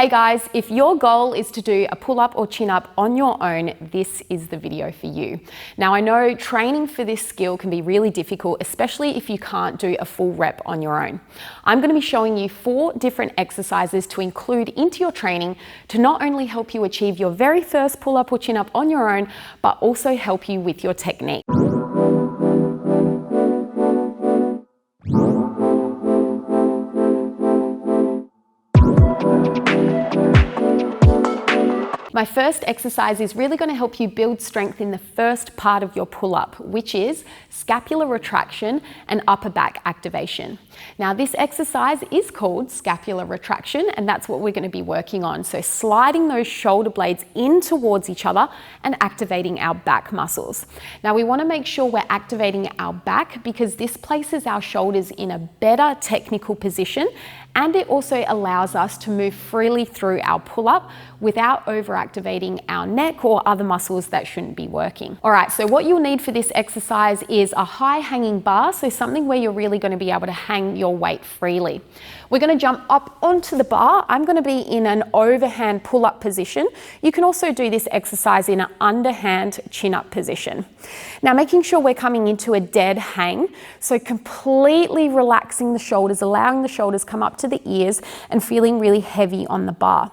Hey guys, if your goal is to do a pull-up or chin-up on your own, this is the video for you. Now I know training for this skill can be really difficult, especially if you can't do a full rep on your own. I'm going to be showing you 4 different exercises to include into your training to not only help you achieve your very first pull-up or chin-up on your own, but also help you with your technique. My first exercise is really going to help you build strength in the first part of your pull-up, which is scapular retraction and upper back activation. Now this exercise is called scapular retraction, and that's what we're going to be working on. So sliding those shoulder blades in towards each other and activating our back muscles. Now we want to make sure we're activating our back because this places our shoulders in a better technical position, and it also allows us to move freely through our pull-up without overactivating our neck or other muscles that shouldn't be working. All right, so what you'll need for this exercise is a high hanging bar, so something where you're really going to be able to hang your weight freely. We're going to jump up onto the bar. I'm going to be in an overhand pull-up position. You can also do this exercise in an underhand chin-up position. Now making sure we're coming into a dead hang, so completely relaxing the shoulders, allowing the shoulders come up to the ears and feeling really heavy on the bar.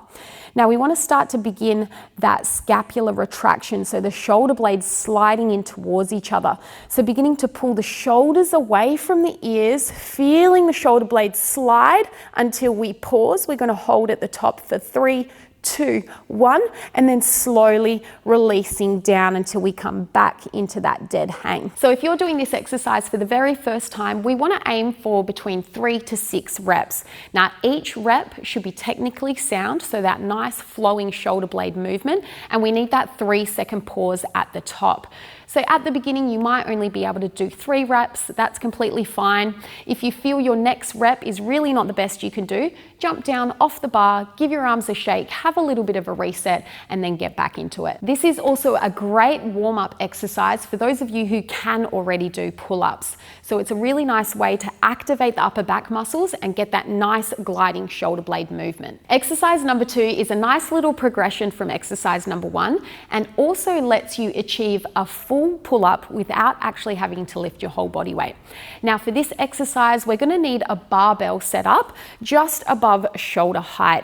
Now we want to start to begin that scapular retraction, so the shoulder blades sliding in towards each other. So beginning to pull the shoulders away from the ears, feeling the shoulder blades slide until we pause. We're going to hold at the top for 3, 2, 1, and then slowly releasing down until we come back into that dead hang. So if you're doing this exercise for the very first time, we want to aim for between 3 to 6 reps. Now each rep should be technically sound, so that nice flowing shoulder blade movement, and we need that 3-second pause at the top. So at the beginning, you might only be able to do 3 reps. That's completely fine. If you feel your next rep is really not the best you can do, jump down off the bar, give your arms a shake, have a little bit of a reset, and then get back into it. This is also a great warm-up exercise for those of you who can already do pull-ups. So it's a really nice way to activate the upper back muscles and get that nice gliding shoulder blade movement. Exercise number 2 is a nice little progression from exercise number 1 and also lets you achieve a full pull-up without actually having to lift your whole body weight. Now for this exercise, we're going to need a barbell set up just above shoulder height.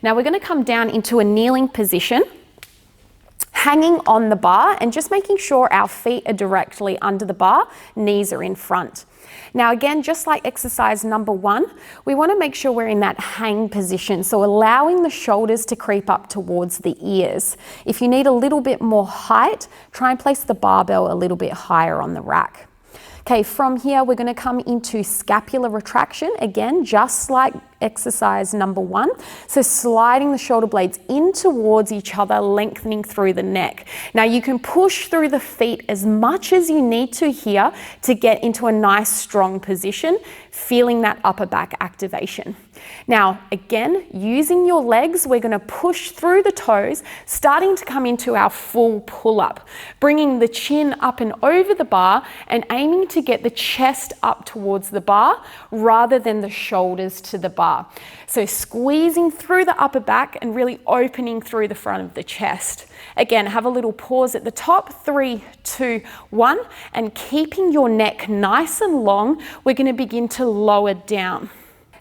Now we're going to come down into a kneeling position, hanging on the bar and just making sure our feet are directly under the bar, knees are in front. Now again, just like exercise number 1, we want to make sure we're in that hang position, so allowing the shoulders to creep up towards the ears. If you need a little bit more height, try and place the barbell a little bit higher on the rack. Okay, from here we're going to come into scapular retraction, again just like exercise number 1. So sliding the shoulder blades in towards each other, lengthening through the neck. Now you can push through the feet as much as you need to here to get into a nice strong position, feeling that upper back activation. Now again, using your legs, we're going to push through the toes, starting to come into our full pull-up, bringing the chin up and over the bar and aiming to get the chest up towards the bar rather than the shoulders to the bar. So squeezing through the upper back and really opening through the front of the chest. Again, have a little pause at the top, 3, 2, 1, and keeping your neck nice and long, we're going to begin to lower down.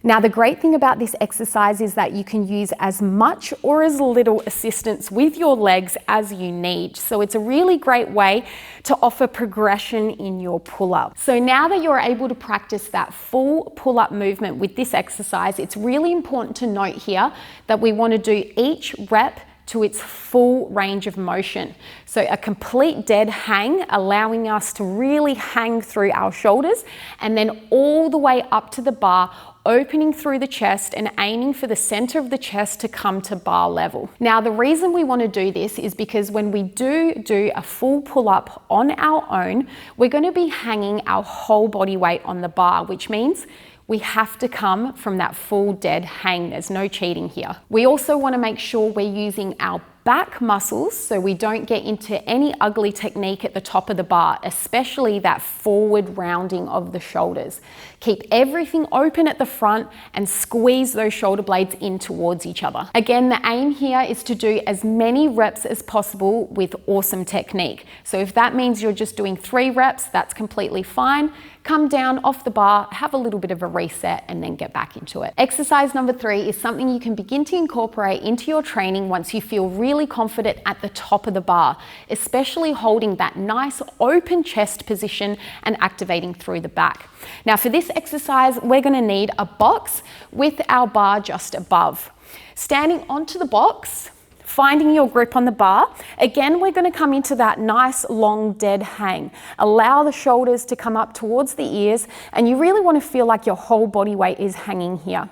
Now the great thing about this exercise is that you can use as much or as little assistance with your legs as you need. So it's a really great way to offer progression in your pull-up. So now that you're able to practice that full pull-up movement with this exercise, it's really important to note here that we want to do each rep to its full range of motion. So a complete dead hang, allowing us to really hang through our shoulders, and then all the way up to the bar, opening through the chest and aiming for the center of the chest to come to bar level. Now the reason we want to do this is because when we do a full pull-up on our own, we're going to be hanging our whole body weight on the bar, which means we have to come from that full dead hang. There's no cheating here. We also want to make sure we're using our back muscles so we don't get into any ugly technique at the top of the bar, especially that forward rounding of the shoulders. Keep everything open at the front and squeeze those shoulder blades in towards each other. Again, the aim here is to do as many reps as possible with awesome technique. So if that means you're just doing 3 reps, that's completely fine. Come down off the bar, have a little bit of a reset, and then get back into it. Exercise number 3 is something you can begin to incorporate into your training once you feel really confident at the top of the bar, especially holding that nice open chest position and activating through the back. Now for this exercise, we're gonna need a box with our bar just above. Standing onto the box, finding your grip on the bar. Again, we're going to come into that nice long dead hang. Allow the shoulders to come up towards the ears, and you really want to feel like your whole body weight is hanging here.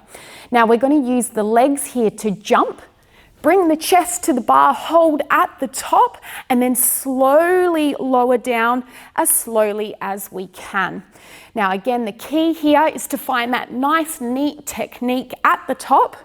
Now we're going to use the legs here to jump, bring the chest to the bar, hold at the top, and then slowly lower down as slowly as we can. Now again, the key here is to find that nice, neat technique at the top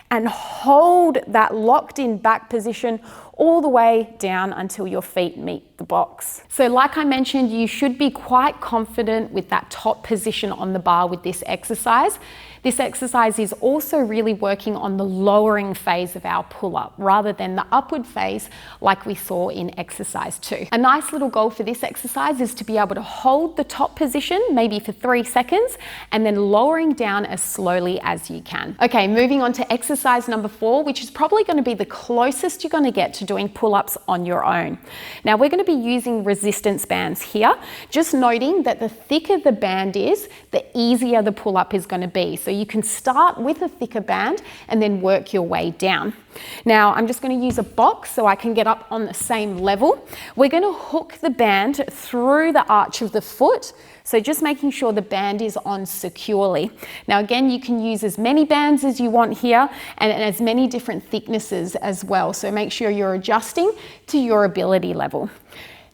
and hold that locked in back position all the way down until your feet meet the box. So like I mentioned, you should be quite confident with that top position on the bar with this exercise. This exercise is also really working on the lowering phase of our pull-up rather than the upward phase like we saw in exercise 2. A nice little goal for this exercise is to be able to hold the top position maybe for 3 seconds and then lowering down as slowly as you can. Okay, moving on to exercise number 4, which is probably going to be the closest you're going to get to doing pull-ups on your own. Now we're going to be using resistance bands here, just noting that the thicker the band is, the easier the pull-up is going to be. So you can start with a thicker band and then work your way down. Now I'm just going to use a box so I can get up on the same level. We're going to hook the band through the arch of the foot. So just making sure the band is on securely. Now again, you can use as many bands as you want here and as many different thicknesses as well. So make sure you're adjusting to your ability level.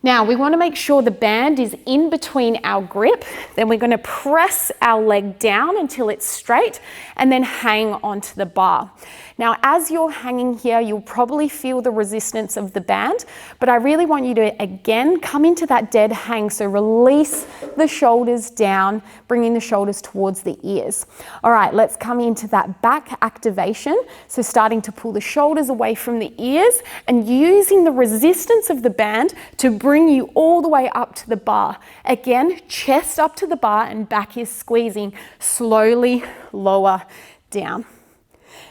Now we want to make sure the band is in between our grip. Then we're going to press our leg down until it's straight and then hang onto the bar. Now as you're hanging here, you'll probably feel the resistance of the band, but I really want you to again come into that dead hang. So release the shoulders down, bringing the shoulders towards the ears. All right, let's come into that back activation. So starting to pull the shoulders away from the ears and using the resistance of the band to bring you all the way up to the bar. Again, chest up to the bar and back is squeezing, slowly lower down.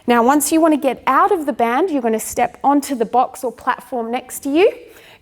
Now, once you want to get out of the band, you're going to step onto the box or platform next to you,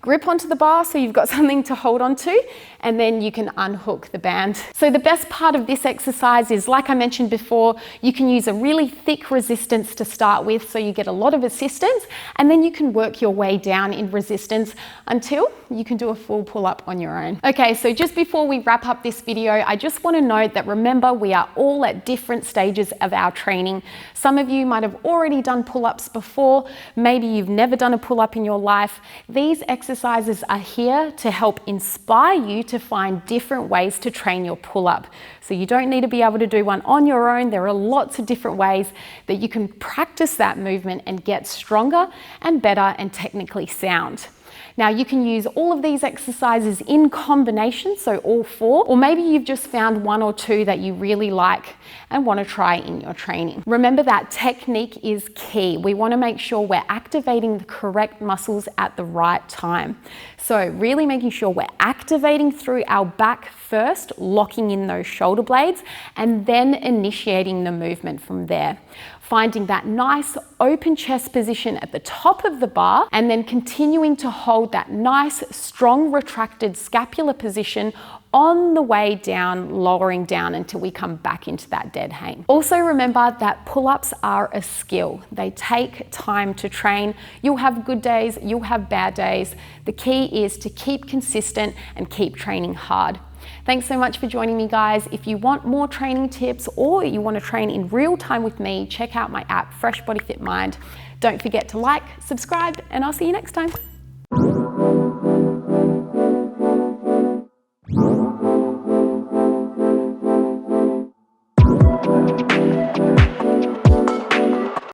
grip onto the bar so you've got something to hold on to, and then you can unhook the band. So the best part of this exercise is, like I mentioned before, you can use a really thick resistance to start with so you get a lot of assistance, and then you can work your way down in resistance until you can do a full pull-up on your own. Okay, so just before we wrap up this video, I just want to note that remember, we are all at different stages of our training. Some of you might have already done pull-ups before, maybe you've never done a pull-up in your life. These exercises are here to help inspire you to find different ways to train your pull-up. So you don't need to be able to do one on your own. There are lots of different ways that you can practice that movement and get stronger and better and technically sound. Now you can use all of these exercises in combination, so all 4, or maybe you've just found 1 or 2 that you really like and want to try in your training. Remember that technique is key. We want to make sure we're activating the correct muscles at the right time. So really making sure we're activating through our back first, locking in those shoulder blades, and then initiating the movement from there. Finding that nice open chest position at the top of the bar, and then continuing to hold that nice, strong, retracted scapular position on the way down, lowering down until we come back into that dead hang. Also remember that pull-ups are a skill. They take time to train. You'll have good days, you'll have bad days. The key is to keep consistent and keep training hard. Thanks so much for joining me, guys. If you want more training tips or you want to train in real time with me, check out my app, Fresh Body Fit Mind. Don't forget to like, subscribe, and I'll see you next time.